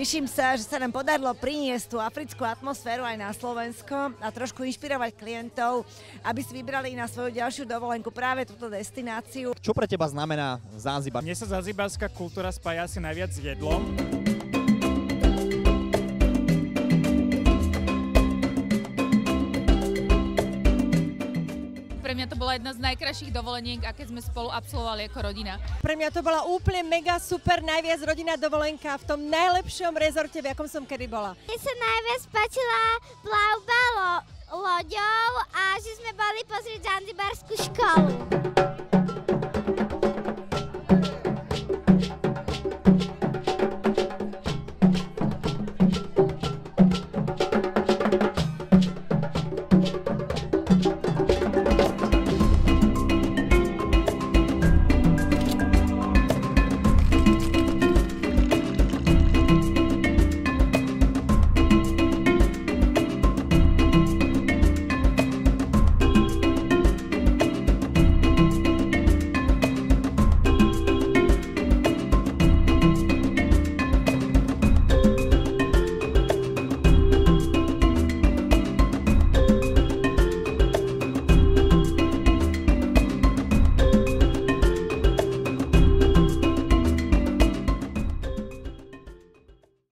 Teším sa, že sa nám podarilo priniesť tú africkú atmosféru aj na Slovensko a trošku inšpirovať klientov, aby si vybrali na svoju ďalšiu dovolenku práve túto destináciu. Čo pre teba znamená Zanzibar? Mne sa zanzibarská kultúra spája asi najviac s jedlom. Pre mňa to bola jedna z najkrajších dovoleniek, aké sme spolu absolvovali ako rodina. Pre mňa to bola úplne mega super, najviac rodinná dovolenka v tom najlepšom rezorte, v akom som kedy bola. Mne sa najviac páčila plavba loďou a že sme boli pozrieť zanzibarskú školu.